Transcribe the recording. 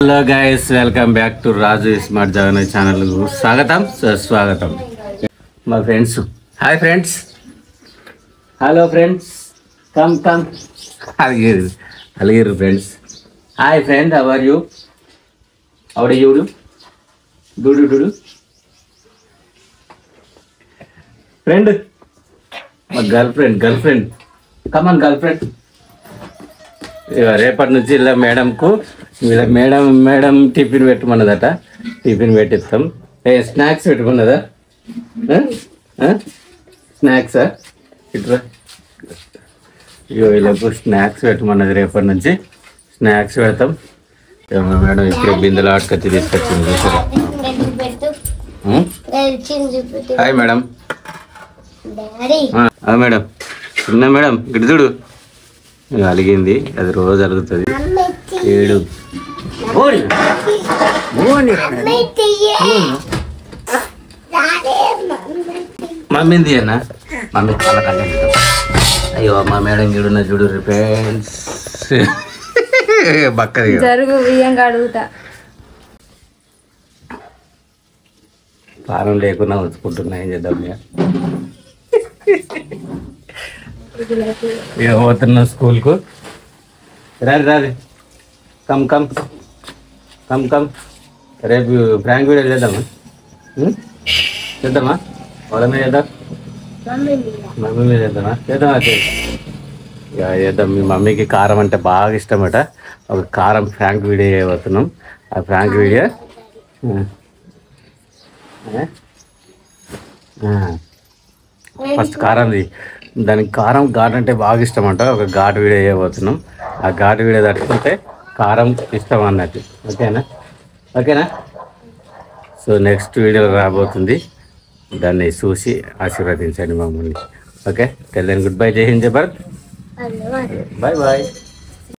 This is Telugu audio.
Hello guys, welcome back to Raju smart Jagan channel. స్వాగతం సుస్వాగతం మా friends. Hi friends, hello friends, come come అలిగిరు friends. Hi friend, how are you? How do you do friend, మా girl friend come on girl friend. రేపటి నుంచి ఇలా మేడంకు మేడం టిఫిన్ పెట్టమన్నదట. టిఫిన్ పెట్టిస్తాం. స్నాక్స్ పెట్టుకున్నదా? స్నాక్సా? ఇట్లా వీళ్ళకు స్నాక్స్ పెట్టమన్నది. రేపటి నుంచి స్నాక్స్ పెడతాం. మేడం ఇప్పుడే బిందెలు ఆటుకొచ్చి తీసుకొచ్చింది. Hi madam. మేడం చిన్న మేడం గిడుదుడు అలిగింది. అది రోజు అలుగుతుంది. ఏడు మమ్మీంది అన్న. మమ్మీ చాలా కంటే అయ్యో మా మేడం గిడున్న చూడు ఫ్రెండ్స్. బక్కది జరుగు అడుగుతా. పానం లేకుండా ఉంచుకుంటున్నా. ఏం చేద్దాం ఇక పోతున్నా స్కూల్కు. రాది కమ్ కమ్ కమ్ కమ్. రేపు ఫ్రాంక్ వీడియో చేద్దామా? చేద్దామా? వాళ్ళ మీద చేద్దాం. మమ్మీ మీద చేద్దామా? చేద్దామా? ఇక చేద్దాం. మీ మమ్మీకి కారం అంటే బాగా ఇష్టమట. ఒక కారం ఫ్రాంక్ వీడియో చేయబోతున్నాం. ఆ ఫ్రాంక్ వీడియో ఫస్ట్ కారంది. దానికి కారం ఘాటు అంటే బాగా ఇష్టం అంట. ఒక ఘాటు వీడియో చేయబోతున్నాం. ఆ ఘాటు వీడియో తట్టుకుంటే కారం ఇష్టం అన్నట్టు. ఓకేనా? సో నెక్స్ట్ వీడియో రాబోతుంది. దాన్ని చూసి ఆశీర్వదించండి మమ్మల్ని. ఓకే, తెల్లని గుడ్ బై. జై హింద్, జై భారత్. Bye bye.